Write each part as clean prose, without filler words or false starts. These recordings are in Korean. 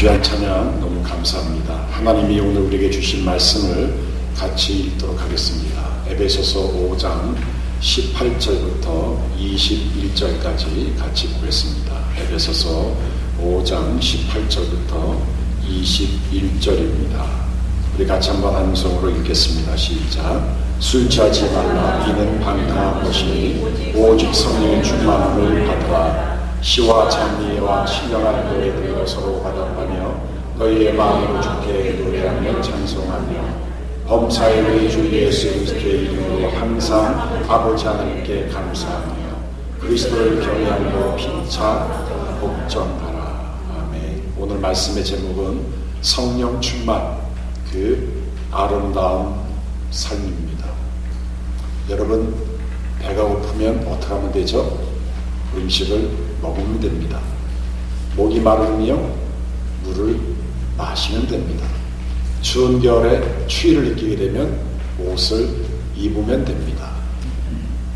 귀한 찬양 너무 감사합니다. 하나님이 오늘 우리에게 주신 말씀을 같이 읽도록 하겠습니다. 에베소서 5장 18절부터 21절까지 같이 보겠습니다. 에베소서 5장 18절부터 21절입니다. 우리 같이 한번 한 음성으로 읽겠습니다. 시작. 술 취하지 말라. 이는 방탕한 것이니 오직 성령의 충만함을 받으라. 시와 장미와 신령한 노래들로 서로 화답하며 너희의 마음으로 주께 노래하며 찬송하며 범사의 우리 주 예수 그리스도의 이름으로 항상 아버지 하나님께 감사하며 그리스도를 경외하며 피차 복종하라. 아멘. 오늘 말씀의 제목은 성령 충만, 그 아름다운 삶입니다. 여러분, 배가 고프면 어떻게 하면 되죠? 음식을 먹으면 됩니다. 목이 마르면 물을 마시면 됩니다. 추운 겨울에 추위를 느끼게 되면 옷을 입으면 됩니다.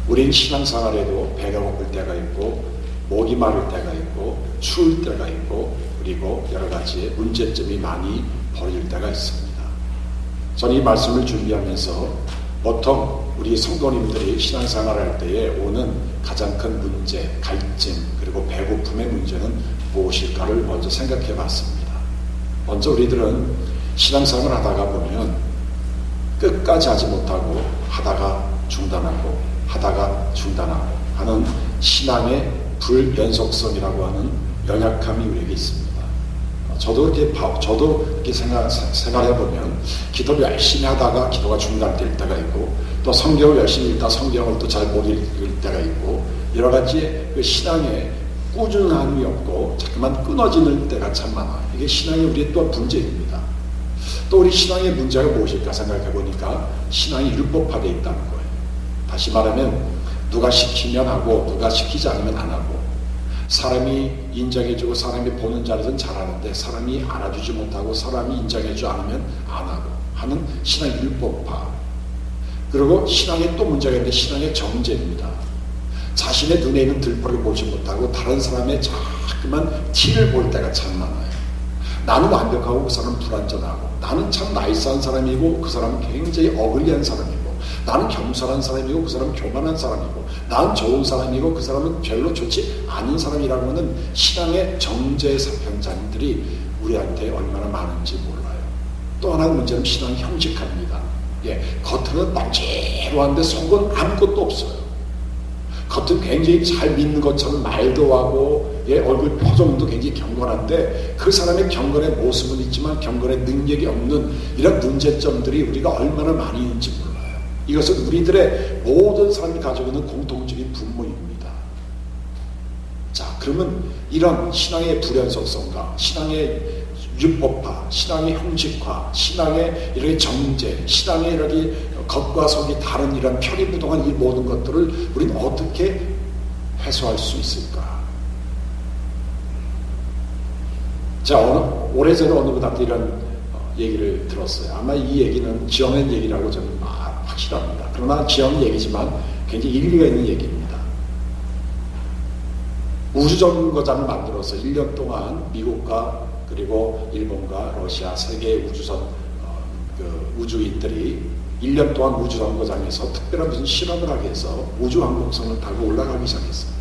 우린 신앙생활에도 배가 고플 때가 있고 목이 마를 때가 있고 추울 때가 있고 그리고 여러 가지의 문제점이 많이 벌어질 때가 있습니다. 저는 이 말씀을 준비하면서 보통 우리 성도님들이 신앙생활할 때에 오는 가장 큰 문제, 갈증, 그리고 배고픔의 문제는 무엇일까를 먼저 생각해 봤습니다. 먼저 우리들은 신앙생활을 하다가 보면 끝까지 하지 못하고 하다가 중단하고 하는 신앙의 불연속성이라고 하는 연약함이 우리에게 있습니다. 저도 이렇게 생각해보면 기도를 열심히 하다가 기도가 중단될 때가 있고 또 성경을 열심히 읽다 성경을 또 잘 못 읽을 때가 있고 여러 가지 그 신앙에 꾸준함이 없고 자꾸만 끊어지는 때가 참 많아요. 이게 신앙의 우리의 또 문제입니다. 또 우리 신앙의 문제가 무엇일까 생각해보니까 신앙이 율법화되어 있다는 거예요. 다시 말하면 누가 시키면 하고 누가 시키지 않으면 안 하고 사람이 인정해주고 사람이 보는 자리에서는 잘하는데 사람이 알아주지 못하고 사람이 인정해주지 않으면 안 하고 하는 신앙 율법화. 그리고 신앙에 또 문제가 있는데 신앙의 정죄입니다. 자신의 눈에 있는 들보를 보지 못하고 다른 사람의 자꾸만 티를 볼 때가 참 많아요. 나는 완벽하고 그 사람은 불완전하고 나는 참 나이스한 사람이고 그 사람은 굉장히 어글리한 사람이고 나는 겸손한 사람이고 그 사람은 교만한 사람이고 나는 좋은 사람이고 그 사람은 별로 좋지 않은 사람이라고 하는 신앙의 정죄 현장들이 우리한테 얼마나 많은지 몰라요. 또 하나의 문제는 신앙이 형식합니다. 겉으로는 남지루한데 속은 아무것도 없어요. 겉은 굉장히 잘 믿는 것처럼 말도 하고 얼굴 표정도 굉장히 경건한데 그 사람의 경건의 모습은 있지만 경건의 능력이 없는 이런 문제점들이 우리가 얼마나 많이 있는지 몰라요. 이것은 우리들의 모든 사람이 가지고 있는 공통적인 분모입니다. 자, 그러면 이런 신앙의 불연속성과 신앙의 율법화, 신앙의 형식화, 신앙의 이렇게 정죄, 신앙의 이렇게 겉과 속이 다른 이런 편의부동한 이 모든 것들을 우리는 어떻게 해소할 수 있을까? 자, 오래전에 어느 분한테 이런 얘기를 들었어요. 아마 이 얘기는 지어낸 얘기라고 저는 확실합니다. 그러나 지어낸 얘기지만 굉장히 일리가 있는 얘기입니다. 우주정거장을 만들어서 1년 동안 미국과 그리고 일본과 러시아 세 개의 우주인들이 1년 동안 우주정거장에서 특별한 무슨 실험을 하기 위해서 우주항공선을 타고 올라가기 시작했어요.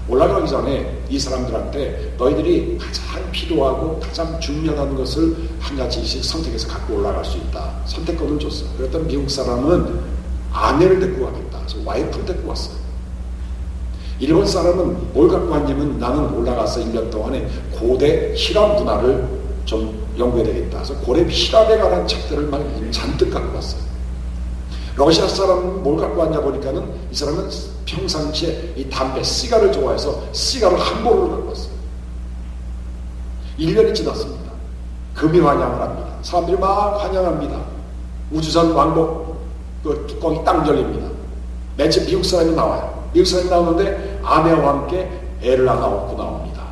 올라가기 전에 이 사람들한테 너희들이 가장 필요하고 가장 중요한 것을 한 가지씩 선택해서 갖고 올라갈 수 있다. 선택권을 줬어요. 그랬더니 미국 사람은 아내를 데리고 가겠다. 그래서 와이프를 데리고 왔어요. 일본 사람은 뭘 갖고 왔냐면 나는 올라가서 1년 동안에 고대 히랍 문화를 좀 연구해야 되겠다. 그래서 고대 히랍에 관한 책들을 막 잔뜩 갖고 왔어요. 러시아 사람은 뭘 갖고 왔냐 보니까는 이 사람은 평상시에 이 담배, 시가를 좋아해서 시가를 한 보를 갖고 왔어요. 1년이 지났습니다. 금이 환영을 합니다. 사람들이 막 환영합니다. 우주선 왕복 그 뚜껑이 땅 열립니다. 맨 처음 미국 사람이 나와요. 미국 사람이 나오는데 아내와 함께 애를 하나 얻고 나옵니다.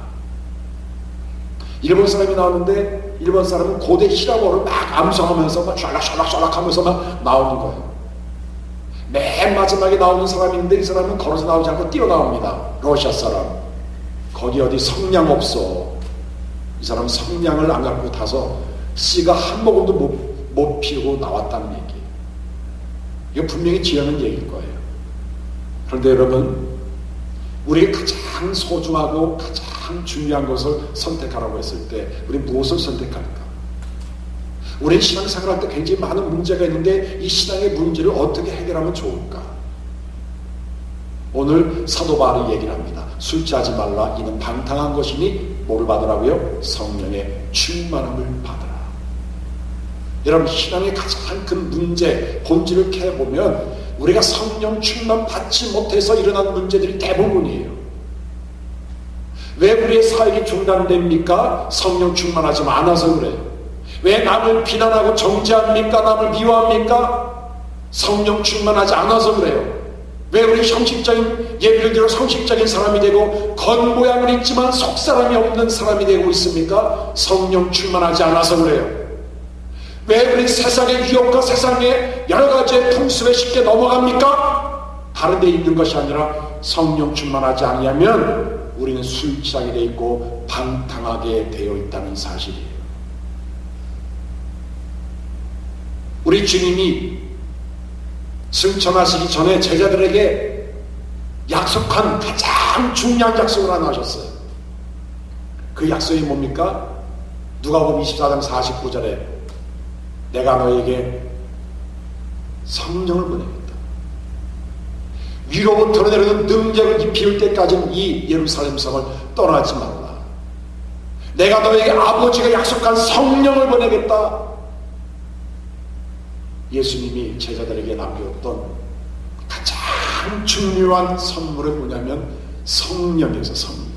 일본 사람이 나오는데 일본 사람은 고대 히라보를 막 암송하면서 막 샬락샬락샬락 하면서 막 나오는 거예요. 맨 마지막에 나오는 사람인데 이 사람은 걸어서 나오지 않고 뛰어나옵니다. 러시아 사람. 거기 어디 성냥 없어. 이 사람은 성냥을 안 갖고 타서 씨가 한 모금도 못 피우고 나왔다는 얘기예요. 이거 분명히 지어낸 얘기일 거예요. 그런데 여러분, 우리가 가장 소중하고 가장 중요한 것을 선택하라고 했을 때 우리 무엇을 선택할까? 우리는 신앙생활할 때 굉장히 많은 문제가 있는데 이 신앙의 문제를 어떻게 해결하면 좋을까? 오늘 사도 바울이 얘기를 합니다. 술 취하지 말라. 이는 방탕한 것이니 뭐를 받으라고요? 성령의 충만함을 받으라. 여러분, 신앙의 가장 큰 문제 본질을 캐보면 우리가 성령 충만 받지 못해서 일어난 문제들이 대부분이에요. 왜 우리의 사역이 중단됩니까? 성령 충만하지 않아서 그래요. 왜 남을 비난하고 정죄합니까? 남을 미워합니까? 성령 충만하지 않아서 그래요. 왜 우리 형식적인 예배를 들어 형식적인 사람이 되고 겉모양은 있지만 속사람이 없는 사람이 되고 있습니까? 성령 충만하지 않아서 그래요. 왜 우리 세상의 유혹과 세상의 여러 가지의 풍습에 쉽게 넘어갑니까? 다른 데 있는 것이 아니라 성령 충만하지 않으면 우리는 술 취하게 되어 있고 방탕하게 되어 있다는 사실이에요. 우리 주님이 승천하시기 전에 제자들에게 약속한 가장 중요한 약속을 하나 하셨어요. 그 약속이 뭡니까? 누가복음 24장 49절에 내가 너에게 성령을 보내겠다. 위로부터 내려오는 능력을 비울 때까지는 이 예루살렘 성을 떠나지 말라. 내가 너에게 아버지가 약속한 성령을 보내겠다. 예수님이 제자들에게 남겼던 가장 중요한 선물은 뭐냐면 성령이었어요. 성령.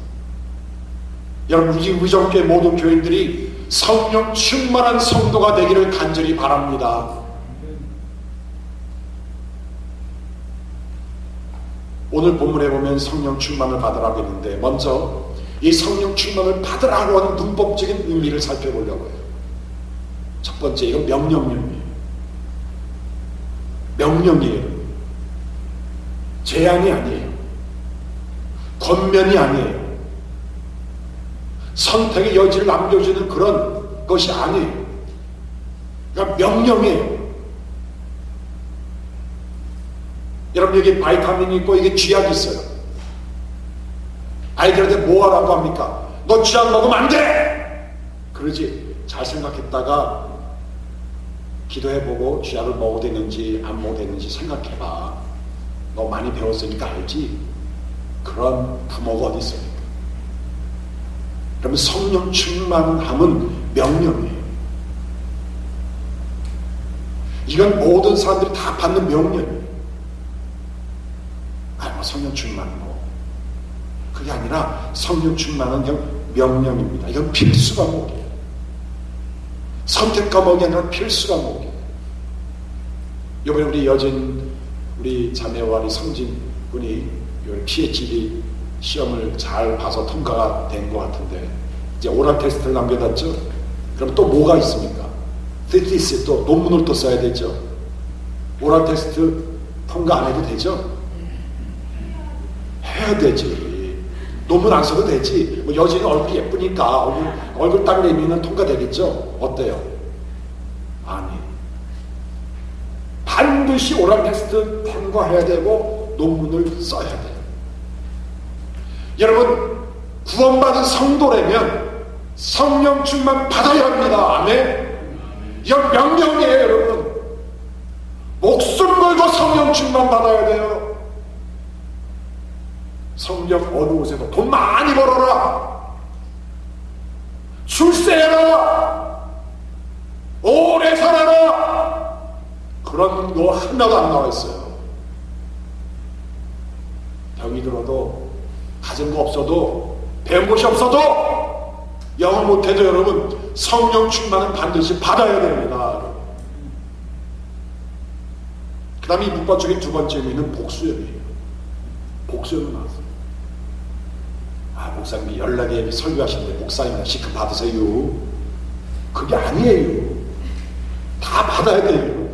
여러분, 우리 의정교회 모든 교인들이 성령 충만한 성도가 되기를 간절히 바랍니다. 오늘 본문에 보면 성령 충만을 받으라고 했는데 먼저 이 성령 충만을 받으라고 하는 문법적인 의미를 살펴보려고 해요. 첫 번째, 이건 명령이에요. 명령이에요. 제한이 아니에요. 권면이 아니에요. 선택의 여지를 남겨주는 그런 것이 아니에요. 그러니까 명령이에요. 여러분, 여기 바이타민이 있고 이게 쥐약이 있어요. 아이들한테 뭐 하라고 합니까? 너 쥐약 먹으면 안 돼! 그러지. 잘 생각했다가 기도해보고 쥐약을 먹어도 되는지 안 먹어도 되는지 생각해봐. 너 많이 배웠으니까 알지? 그런 부모가 어디 있습니까? 그러면 성령 충만함은 명령이에요. 이건 모든 사람들이 다 받는 명령이에요. 성령 충만 그게 아니라 성령 충만은 그냥 명령입니다. 이건 필수 과목이에요. 선택 과목이 아니라 필수 과목이에요. 이번에 우리 여진 우리 자매와 우리 성진 군이 PhD 시험을 잘 봐서 통과가 된 것 같은데 이제 오랄 테스트를 남겨놨죠. 그럼 또 뭐가 있습니까? thesis 또 논문을 또 써야 되죠. 오랄 테스트 통과 안 해도 되죠? 해야 되지. 논문 안 써도 되지. 뭐 여진이 얼굴이 예쁘니까 얼굴 딱 내미면 통과되겠죠? 어때요? 아니. 반드시 오랄 테스트 통과해야 되고 논문을 써야 돼요. 여러분, 구원받은 성도라면 성령 충만 받아야 합니다. 아멘. 이건 명령이에요, 여러분. 목숨 걸고 성령 충만 받아야 돼요. 성령 어느 곳에도 돈 많이 벌어라, 출세해라, 오래 살아라, 그런 거 하나도 안 나와 있어요. 병이 들어도 가진 거 없어도 배운 것이 없어도 영어 못해도 여러분 성령 충만은 반드시 받아야 됩니다. 그 다음에 이 문법적인 두 번째 의미는 복수연이에요. 복수연은 나왔어요. 목사님이 연락에 설교하시는데 목사님이나 시급 받으세요. 그게 아니에요. 다 받아야 돼요.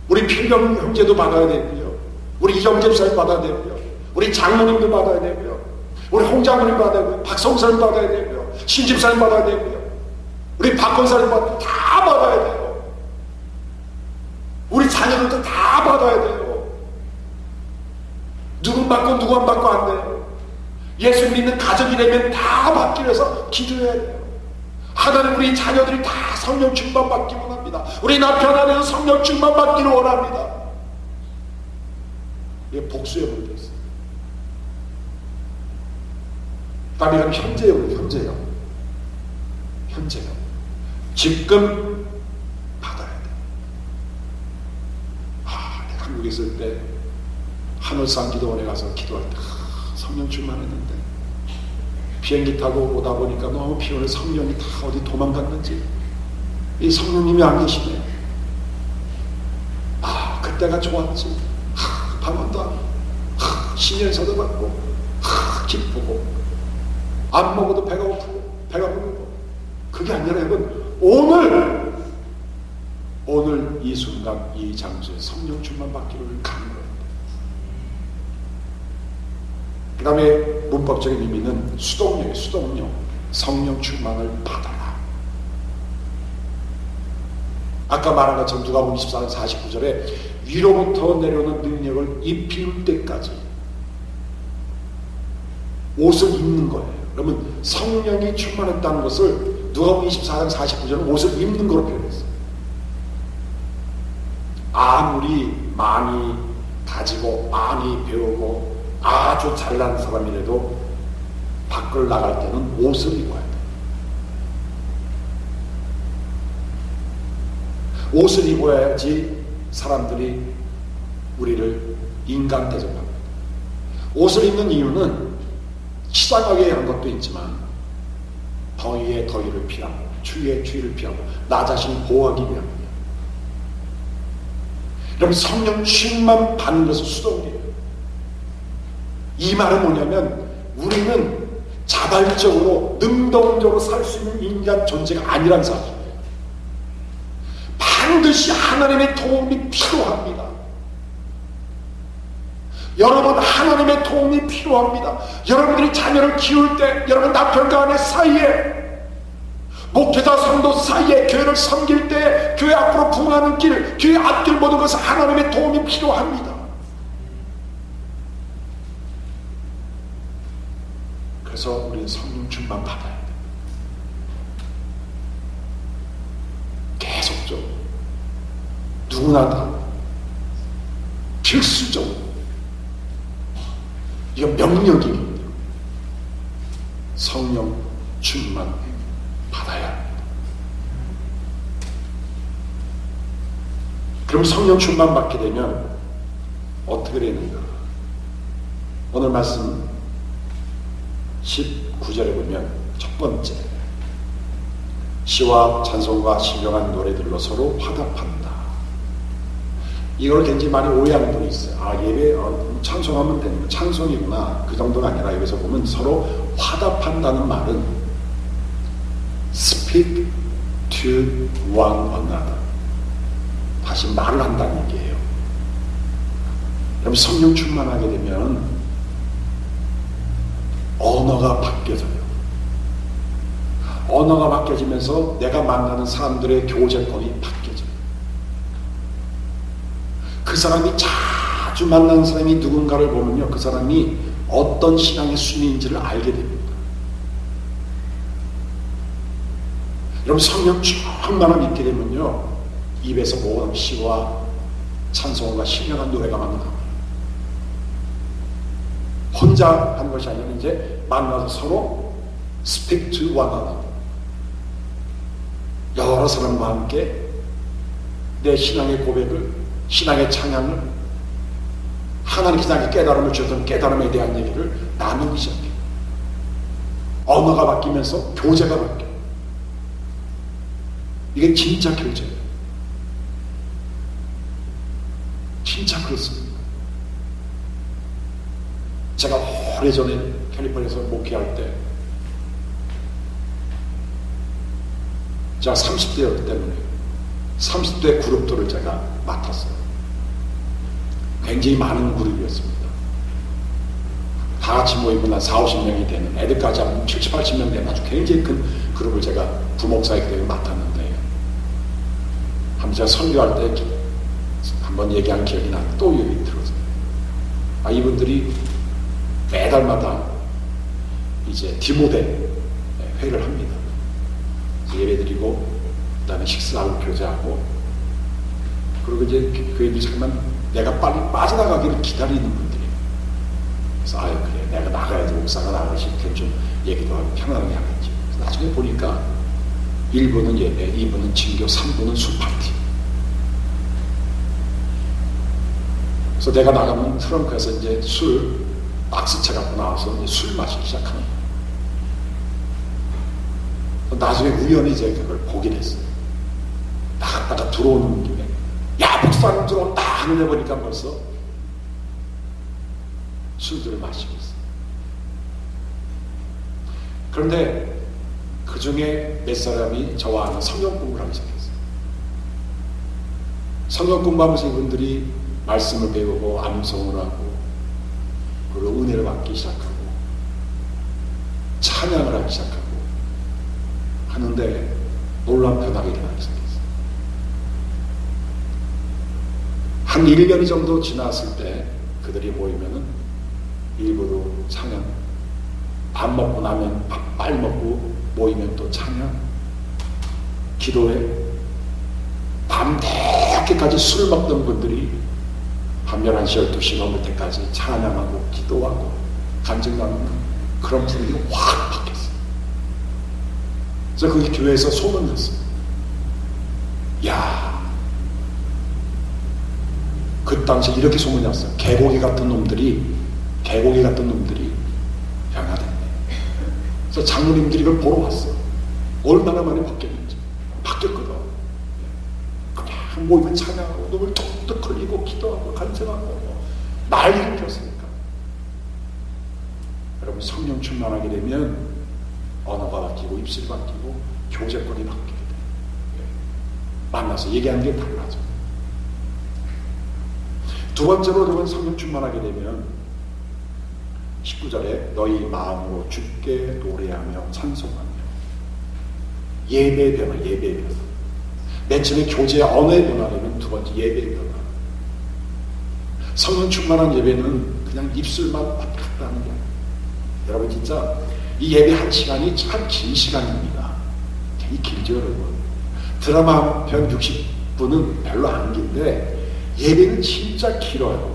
우리 필경 형제도 받아야 되고요. 우리 이정재 집사님 받아야 되고요. 우리 장로님도 받아야 되고요. 우리 홍장군님 받아야 되고요, 박성사님 받아야 되고요, 신집사님 받아야 되고요, 우리 박건사님 다 받아야 돼요. 우리 자녀들도 다 받아야 돼요. 누군 받고 누구 안 받고 안 돼요. 예수 믿는 가족이라면 다 받기 위해서 기도해야 돼요. 하나님 우리 자녀들이 다 성령 충만 받기 원합니다. 우리 남편 안에서 성령 충만 받기를 원합니다. 이게 복수의 문제였어요. 그 다음에 현재요. 지금 받아야 돼. 내가 한국에 있을 때 하늘산 기도원에 가서 기도할 때 성령 충만했는데 비행기 타고 오다 보니까 너무 피곤해 성령이 다 어디 도망갔는지 이 성령님이 안 계시네요. 그때가 좋았지. 밤원도 하고 신년사도 받고 기쁘고 안 먹어도 배가 고프고 배가 부르고. 그게 아니라 여러분 오늘 이 순간 이 장소에 성령 충만 받기를 가는 거예요. 그 다음에 문법적인 의미는 수동력, 성령 충만을 받아라. 아까 말한 것처럼 누가복음 24장 49절에 위로부터 내려오는 능력을 입힐 때까지 옷을 입는 거예요. 그러면 성령이 충만했다는 것을 누가복음 24장 49절은 옷을 입는 거로 표현했어요. 아무리 많이 가지고 많이 배우고 아주 잘난 사람이라도 밖을 나갈 때는 옷을 입어야 돼. 옷을 입어야지 사람들이 우리를 인간 대접합니다. 옷을 입는 이유는 치장하게 하는 것도 있지만 더위에 더위를 피하고 추위에 추위를 피하고 나 자신을 보호하기 위함입니다. 여러분 성령 충만 받는 것은 수동이에요. 이 말은 뭐냐면 우리는 자발적으로 능동적으로 살 수 있는 인간 존재가 아니란 사실이에요. 반드시 하나님의 도움이 필요합니다. 여러분 하나님의 도움이 필요합니다. 여러분들이 자녀를 키울 때 여러분 남편과 아내 사이에 목회자 성도 사이에 교회를 섬길 때 교회 앞으로 부응하는 길 교회 앞길 모든 것은 하나님의 도움이 필요합니다. 그래서 우리는 성령 충만 받아야 돼. 계속적으로 누구나 다 필수적으로 이건 명령입니다. 성령 충만 받아야 합니다. 그럼 성령 충만 받게 되면 어떻게 되는가? 오늘 말씀 19절에 보면 첫 번째 시와 찬송과 신령한 노래들로 서로 화답한다. 이걸 굉장히 많이 오해하는 분이 있어요. 예배 찬송하면 되는 거 찬송이구나. 그 정도가 아니라 여기서 보면 서로 화답한다는 말은 speak to one another. 다시 말을 한다는 얘기예요. 그럼 성령 충만하게 되면 언어가 바뀌어져요. 언어가 바뀌어지면서 내가 만나는 사람들의 교제권이 바뀌어져요. 그 사람이 자주 만나는 사람이 누군가를 보면요, 그 사람이 어떤 신앙의 순위인지를 알게 됩니다. 여러분 성령 충만함 있게 되면요, 입에서 모든 시와 찬송과 신령한 노래가 만나요. 혼자 하는 것이 아니라 이제 만나서 서로 speak to one another. 여러 사람과 함께 내 신앙의 고백을, 신앙의 찬양을, 하나님께서 나에게 깨달음을 주셨던 깨달음에 대한 얘기를 나누기 시작해요. 언어가 바뀌면서 교제가 바뀌어요. 이게 진짜 교제예요. 진짜 그렇습니다. 제가 오래전에 캘리포니아에서 목회할 때 제가 30대였기 때문에 30대 그룹들을 제가 맡았어요. 굉장히 많은 그룹이었습니다. 다 같이 모이면 한 4, 50명이 되는, 애들까지 하면 70, 80명 되는 아주 굉장히 큰 그룹을 제가 부목사역 때문에 맡았는데, 한번 제가 설교할 때 한번 얘기한 기억이 나요. 또 여기 들어서요. 이분들이 매달마다 이제 디모데 회를 합니다. 예배드리고 그다음에 식사하고 교제하고, 그리고 이제 그 애들이 잠깐만 내가 빨리 빠져나가기를 기다리는 분들이에요. 그래서 그래, 내가 나가야지, 목사가 나가야지, 이렇게 좀 얘기도 하고 편안하게 하겠지. 나중에 보니까 1부는 예배, 2부는 진교, 3부는 술 파티. 그래서 내가 나가면 트렁크에서 이제 술 박스채 갖고 나와서 이제 술 마시기 시작하는 거예요. 나중에 우연히 이제 그걸 보게 됐어요. 나갔다가 들어오는 김에 야, 목사님 들어온다 하는 애 보니까 벌써 술들을 마시고 있어요. 그런데 그 중에 몇 사람이 저와 하는 성경 공부를 하기 시작했어요. 성경 공부하면서 이분들이 말씀을 배우고 암송을 하고, 그리고 은혜를 받기 시작하고 찬양을 하기 시작하고 하는데 놀라운 변화가 일어나기 시작했어요. 한 1년 정도 지났을 때 그들이 모이면은 일부러 찬양, 밥 먹고 나면 밥 빨리 먹고 모이면 또 찬양, 기도회, 밤 늦게까지 술 먹던 분들이 밤 11시, 12시 넘을 때까지 찬양하고 기도하고 간증 나누는 그런 분위기 확 바뀌었어요. 그래서 그 교회에서 소문이 났어요. 야, 그 당시에 이렇게 소문이 났어요. 개고기 같은 놈들이 변화됐네. 그래서 장로님들이 이걸 보러 왔어요. 얼마나 많이 바뀌었는지. 바뀌었거든. 그냥 모이면 찬양하고 눈을 톡톡 흘리고 기도하고 간증하고 난리를 폈으니까. 여러분, 성령 충만하게 되면 언어가 바뀌고 입술이 바뀌고 교제권이 바뀌게 돼요. 만나서 얘기하는 게 달라져. 두 번째로 여러분, 성령 충만하게 되면 19절에 너희 마음으로 주께 노래하며 찬송하며, 예배의 변화, 예배의 변화. 맨 처음에 교제의 언어의 변화되면 두 번째 예배의 변화. 성령 충만한 예배는 그냥 입술만 왔다 갔다 하는 게 아니에요. 여러분, 진짜 이 예배 한 시간이 참 긴 시간입니다. 되게 길죠, 여러분. 드라마 한 편 60분은 별로 안 긴데 예배는 진짜 길어요.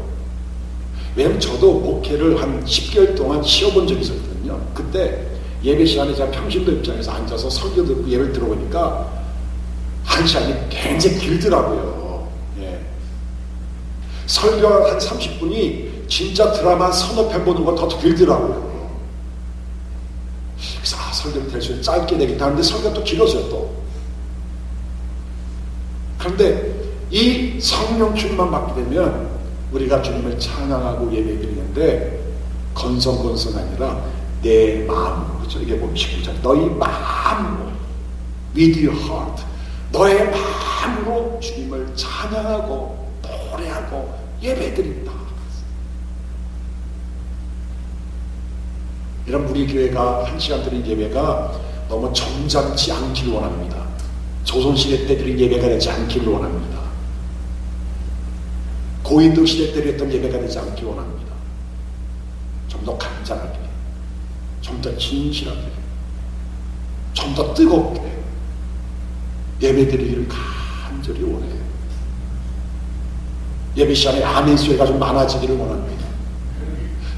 왜냐면 저도 목회를 한 10개월 동안 쉬어본 적이 있었거든요. 그때 예배 시간에 제가 평신도 입장에서 앉아서 설교 듣고 예배를 들어보니까 한 시간이 굉장히 길더라고요. 예. 설교 한 30분이 진짜 드라마 한 서너 편 보는 것보다 더 길더라고요. 그래서 설교를 대충 짧게 되겠다 하는데 설교가 또 길어져요, 또. 그런데 이 성령 충만 받게 되면 우리가 주님을 찬양하고 예배드리는데 건성건성 아니라 내 마음으로, 그렇죠? 이게 보면 19절 너희 마음으로, with your heart, 너의 마음으로 주님을 찬양하고 노래하고 예배드린다. 이런 우리 교회가 한 시간 드린 예배가 너무 점잖지 않기를 원합니다. 조선시대 때 드린 예배가 되지 않기를 원합니다. 고인도 시대 때 드렸던 예배가 되지 않기를 원합니다. 좀 더 간절하게, 좀 더 진실하게, 좀 더 뜨겁게 예배드리기를 간절히 원해요. 예배 시간에 아멘 소리가 좀 많아지기를 원합니다.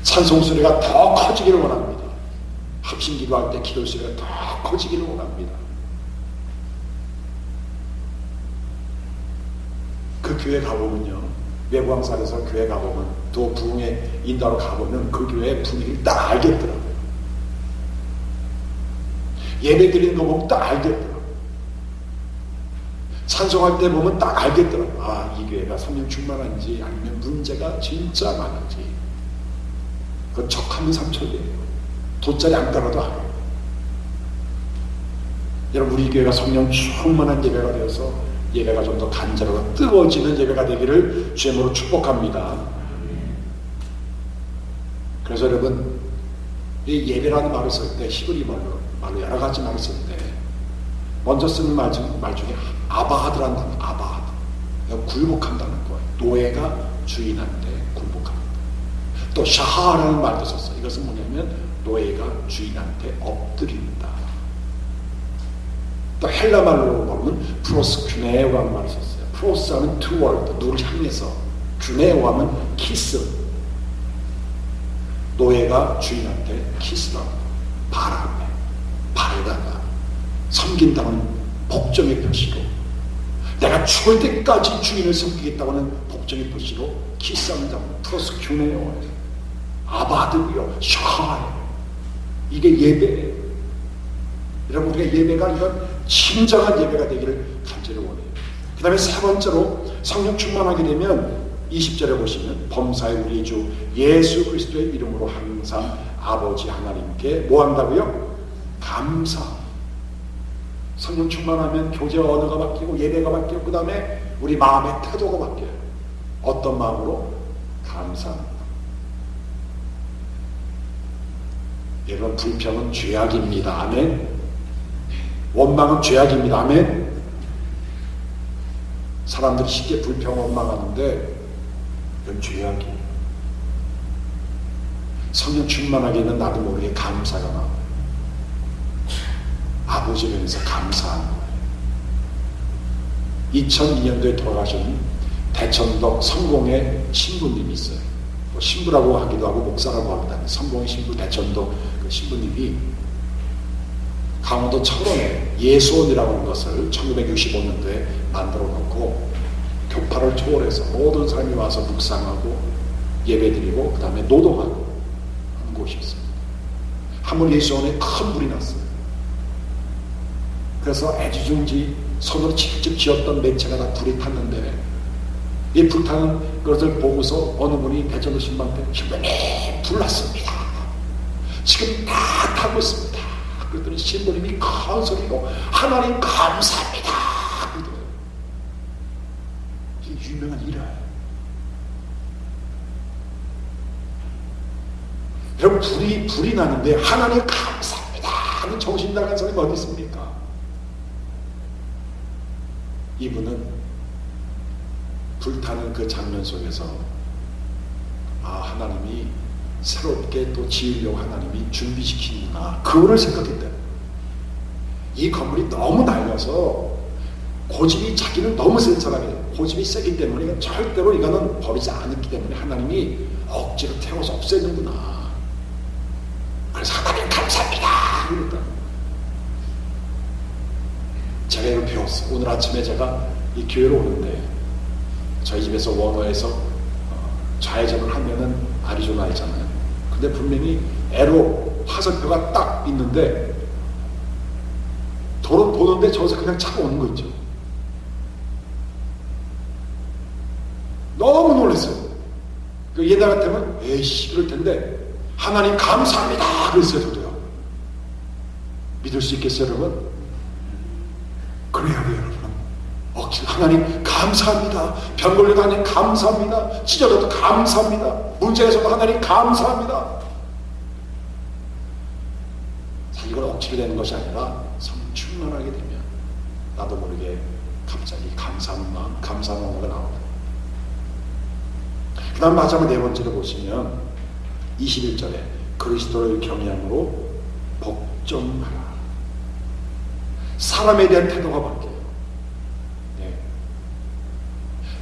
찬송 소리가 더 커지기를 원합니다. 합심 기도할 때 기도 소리가 더 커지기를 원합니다. 그 교회 가보면요, 외부항산에서 교회 가보면, 또 부흥회 인도하러 가보면 그 교회의 분위기를 딱 알겠더라고요. 예배 드리는 거 보면 딱 알겠더라고요. 찬송할 때 보면 딱 알겠더라고요. 아, 이 교회가 성령 충만한지 아니면 문제가 진짜 많은지. 그건 척하면 삼척이에요. 돗자리 안 따라도 알아요. 여러분, 우리 교회가 성령 충만한 예배가 되어서 예배가 좀 더 간절하고 뜨거워지는 예배가 되기를 주님으로 축복합니다. 그래서 여러분, 이 예배라는 말을 쓸 때 히브리 말로 여러 가지 말을 쓸 때 먼저 쓰는 말 중에 아바하드라는 단어, 아바하드. 굴복한다는 거예요. 노예가 주인한테 굴복합니다. 또 샤하라는 말도 썼어요. 이것은 뭐냐면 노예가 주인한테 엎드린다. 또 헬라 말로 보면 프로스큐네오라는 말을 썼어요. 프로스하면 toward, 누구를 향해서, 큐네오 하면 키스. 노예가 주인한테 키스라고, 바람에, 바르다가 섬긴다는 복종의 표시로, 내가 죽을 때까지 주인을 섬기겠다고 하는 복종의 표시로 키스하는 자는 프로스큐네오예요. 아바드고요, 샤하예요. 이게 예배예요. 여러분, 우리가 예배가 이런 진정한 예배가 되기를 간절히 원해요. 그 다음에 세 번째로 성령 충만하게 되면 20절에 보시면 범사의 우리 주 예수 그리스도의 이름으로 항상 아버지 하나님께 뭐 한다고요? 감사. 성령 충만하면 교제 언어가 바뀌고 예배가 바뀌고 그 다음에 우리 마음의 태도가 바뀌어요. 어떤 마음으로? 감사합니다. 여러분, 불평은 죄악입니다. 아멘. 원망은 죄악입니다. 아멘. 사람들이 쉽게 불평 원망하는데 이건 죄악이에요. 성령 충만하게 있는 나도 모르게 감사가 나와요. 아버지를 위해서 감사하는 거예요. 2002년도에 돌아가신 대천덕 성공의 신부님이 있어요. 뭐 신부라고 하기도 하고 목사라고 합니다. 성공의 신부 대천덕 그 신부님이 강원도 철원에 예수원이라고 하는 것을 1965년도에 만들어 놓고 교파를 초월해서 모든 사람이 와서 묵상하고 예배드리고 그 다음에 노동하고 하는 곳이었습니다. 한번 예수원에 큰 불이 났어요. 그래서 애지중지 손으로 직접 지었던 매체가 다 불이 탔는데 이 불타는 것을 보고서 어느 분이 대전도 신방한테 신부님 불났습니다. 지금 다 타고 있습니다. 그랬더니 신부님이 큰 소리로 하나님 감사합니다. 그러더라고요. 이게 유명한 일화예요. 여러분, 불이 나는데 하나님 감사합니다 하는 정신 나간 사람이 어디 있습니까? 이분은 불타는 그 장면 속에서 하나님이 새롭게 또 지으려고 하나님이 준비시키는구나, 그거를 생각했대요. 이 건물이 너무 낡아서 고집이 자기는 너무 센 사람이에요. 고집이 세기 때문에 이건 절대로 이거는 버리지 않았기 때문에 하나님이 억지로 태워서 없애는구나. 그래서 하나님 감사합니다 그랬다. 제가 이걸 배웠어요. 오늘 아침에 제가 이 교회로 오는데 저희 집에서 원어에서 좌회전을 하면은 아리조나이잖아요. 근데 분명히 에로 화살표가 딱 있는데 도로 보는데 저기서 그냥 차가 오는 거 있죠. 너무 놀랐어요. 그 얘들 같으면 에이씨 그럴 텐데 하나님 감사합니다 그랬어요. 저도요. 믿을 수 있겠어요 여러분? 그래요 여러분. 하나님 감사합니다. 병 걸려도 하나님 감사합니다. 찢어져도 감사합니다. 문제에서도 하나님 감사합니다. 자, 이걸 억지로 되는 것이 아니라 성령 충만하게 되면 나도 모르게 갑자기 감사하는 마음, 감사하는 마음가 나옵니다. 그 다음 마지막 네 번째로 보시면 21절에 그리스도를 경외함으로 복종하라. 사람에 대한 태도가 바뀌어요.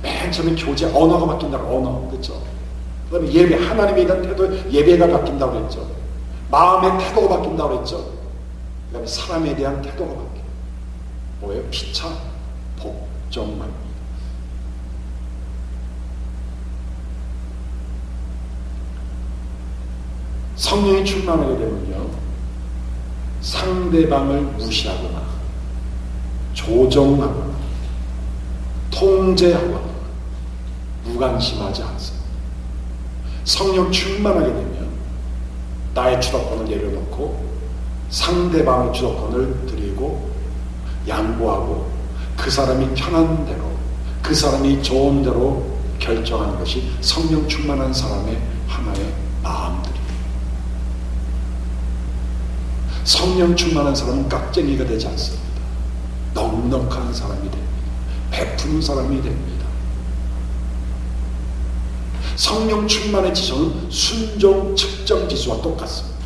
맨 처음에 교제 언어가 바뀐다고, 언어, 그렇죠? 그 다음에 예배, 하나님에 대한 태도, 예배가 바뀐다고 그랬죠. 마음의 태도가 바뀐다고 그랬죠. 그 다음에 사람에 대한 태도가 바뀌어요. 뭐예요? 피차 복종합니다. 성령이 충만하게 되면요, 상대방을 무시하거나 조정하거나 통제하거나 무관심하지 않습니다. 성령 충만하게 되면 나의 주도권을 내려놓고 상대방의 주도권을 드리고 양보하고 그 사람이 편한 대로, 그 사람이 좋은 대로 결정하는 것이 성령 충만한 사람의 하나의 마음들이에요. 성령 충만한 사람은 깍쟁이가 되지 않습니다. 넉넉한 사람이 됩니다. 베푸는 사람이 됩니다. 성령 충만의 지성은 순종 측정 지수와 똑같습니다.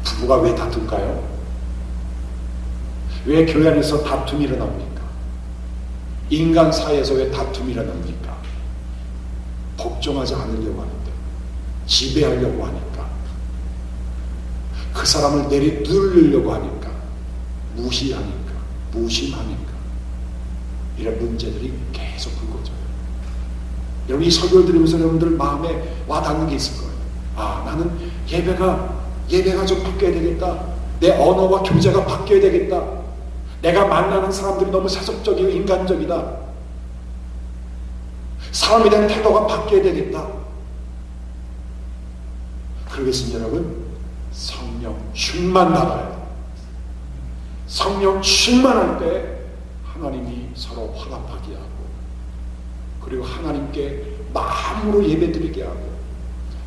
부부가 왜 다툴까요? 왜 교회 안에서 다툼이 일어납니까? 인간 사이에서 왜 다툼이 일어납니까? 복종하지 않으려고 하는데, 지배하려고 하니까, 그 사람을 내리누르려고 하니까, 무시하니까, 무심하니까, 이런 문제들이 계속 불거져요. 여러분, 이 설교를 들으면서 여러분들 마음에 와닿는 게 있을 거예요. 아, 나는 예배가 좀 바뀌어야 되겠다. 내 언어와 교제가 바뀌어야 되겠다. 내가 만나는 사람들이 너무 세속적이고 인간적이다. 사람에 대한 태도가 바뀌어야 되겠다. 그러겠습니다, 여러분. 성령 충만 받아요. 성령 충만할 때 하나님이 서로 화답하게 하고, 그리고 하나님께 마음으로 예배드리게 하고,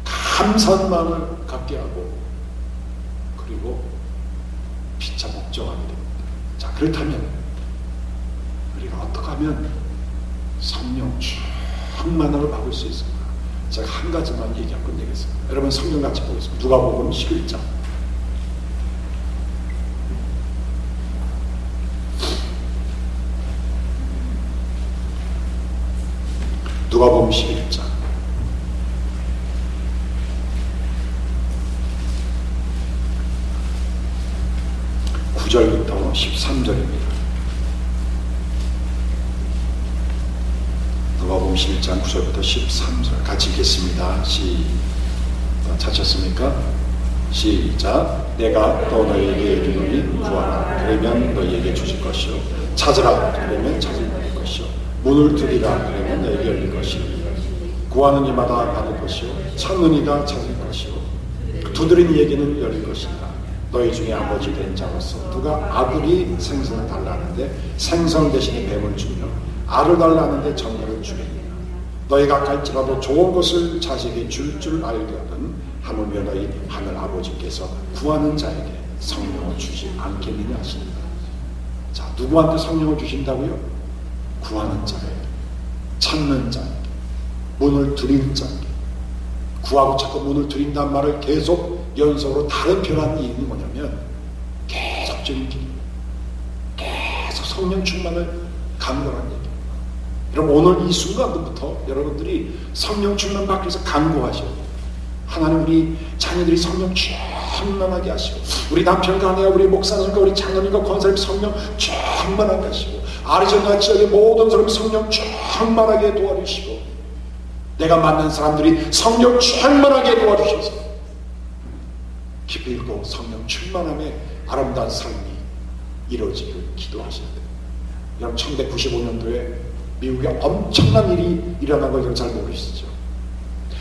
감사한 마음을 갖게 하고, 그리고 피차 목적하게 됩니다. 자, 그렇다면 우리가 어떻게 하면 성령 충만함을 받을 수 있을까? 제가 한 가지만 얘기하고 끝내겠습니다. 여러분, 성경 같이 보겠습니다. 누가복음 11장. 누가복음 11장. (9절부터) 13절입니다. 누가복음 11장 9절부터 13절 같이 읽겠습니다. 찾았습니까? 시작. 내가 또 너희에게 이르노니 구하라, 그러면 너희에게 주실 것이요, 찾으라, 그러면 찾을 것이요, 문을 두드리라, 그러면 너희에게 열릴 것이요, 구하는 이마다 받을 것이요, 찾는 이가 찾을 것이요, 두드리는 이에게는 열릴 것이다. 너희 중에 아버지 된 자로서 누가 아들이 생선을 달라는데 생선 대신에 뱀을 주며 알을 달라는데 정갈을 주겠느냐? 너희가 갈지라도 좋은 것을 자식에게 줄 알거든 하물며 너희 하늘 아버지께서 구하는 자에게 성령을 주지 않겠느냐 하십니다. 자, 누구한테 성령을 주신다고요? 구하는 자에게, 찾는 자에게, 문을 두린 자에게. 구하고 찾고 문을 두린다는 말을 계속 연속으로 다른 표현하는 이유는 뭐냐면 계속적인 길, 계속 성령 충만을 간구하는 얘기예요. 여러분, 오늘 이 순간부터 여러분들이 성령 충만 받기 위해서 간구하셔야 돼요. 하나님, 우리 자녀들이 성령 충만하게 하시고, 우리 남편과 아내와 우리 목사님과 우리 장로님과 권사님 성령 충만하게 하시고, 아리조나 지역의 모든 사람이 성령 충만하게 도와주시고, 내가 만난 사람들이 성령 충만하게 도와주셔서 깊이 있고 성령 충만함에 아름다운 삶이 이루어지길 기도하셔야 돼요. 여러분, 1995년도에 미국에 엄청난 일이 일어난 걸 잘 모르시죠?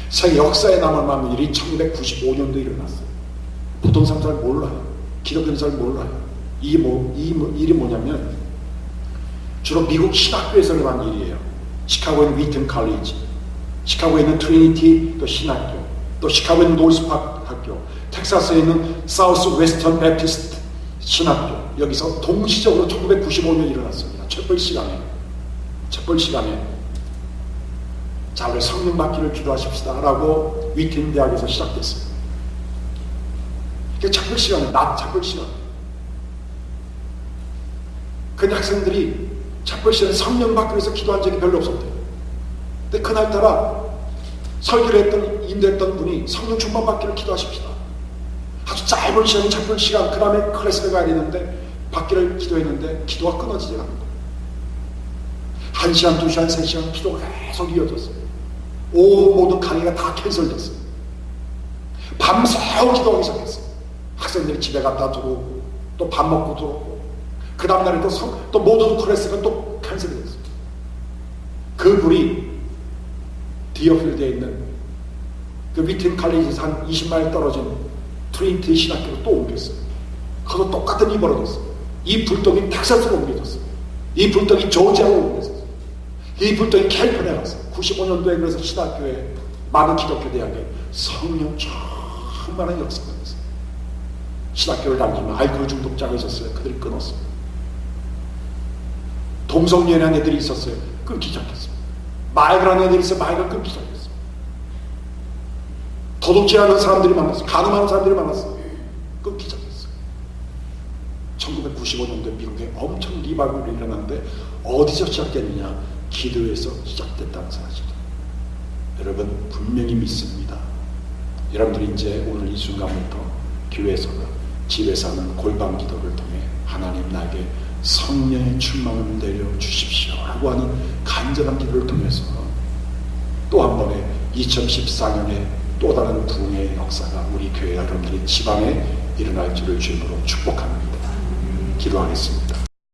세계 역사에 남을 만한 일이 1995년도에 일어났어요. 보통 사람 잘 몰라요. 기독교는 잘 몰라요. 이 일이 뭐냐면 주로 미국 신학교에서 일어난 일이에요. 시카고에 있는 위튼 칼리지, 시카고에 있는 트리니티 또 신학교, 또 시카고에 있는 노스파크 학교, 텍사스에 있는 사우스 웨스턴 베프티스트 신학교, 여기서 동시적으로 1995년 일어났습니다. 촛불 시간에 자, 우리 성령 받기를 기도하십시다 라고 위튼 대학에서 시작됐어요. 그 촛불 시간에, 낮 촛불 시간. 근데 학생들이 촛불 시간에 성령 받기 위해서 기도한 적이 별로 없었대요. 근데 그날따라 설교를 인도했던 분이 성령 충만 받기를 기도하십시다. 아주 짧은 시간이 촛불 시간, 그 다음에 클래스를 가야 되는데 받기를 기도했는데 기도가 끊어지지 않는 거예요. 1시간, 2시간, 3시간 기도가 계속 이어졌어요. 오후 모든 강의가 다 캔슬됐어요. 밤새워 기도하기 시작했어요. 학생들이 집에 갔다 들어오고 또 밥 먹고 들어오고, 그 다음날에 또 모든 클래스가 또 캔슬이 됐어요. 그 불이 디어필드에 있는 그 위튼 칼리지에서 한 20마일 떨어진 트리니티 신학교로 또 옮겼어요. 거기서 똑같은 일이 벌어졌어요. 이 불똥이 텍사스로 옮겨졌어요. 이 불똥이 조지아로 옮겨졌어요. 이 불똥이 캘리포니아에 갔어요. 95년도에 그래서 신학교에, 많은 기독교 대학에 성령 충만한 역사가 있어요. 신학교를 다니면 알코올 중독자가 있었어요. 그들이 끊었어요. 동성연애한 애들이 있었어요. 끊기 시작했어요. 마약을 하는 애들이 있어요. 마약을 끊기 시작했어요. 도둑질하는 사람들이 많았어요. 간음하는 사람들이 많았어요. 끊기 시작했어요. 1995년도에 미국에 엄청 리바이벌이 일어났는데 어디서 시작됐느냐? 기도에서 시작됐다는 사실입니다. 여러분 분명히 믿습니다. 여러분들이 이제 오늘 이 순간부터 교회에서나 집에서 하는 골방 기도를 통해 하나님 나에게 성령의 충만을 내려주십시오 라고 하는 간절한 기도를 통해서 또 한 번의 2014년에 또 다른 부흥의 역사가 우리 교회 여러분들의 지방에 일어날 줄을 주님으로 축복합니다. 기도하겠습니다.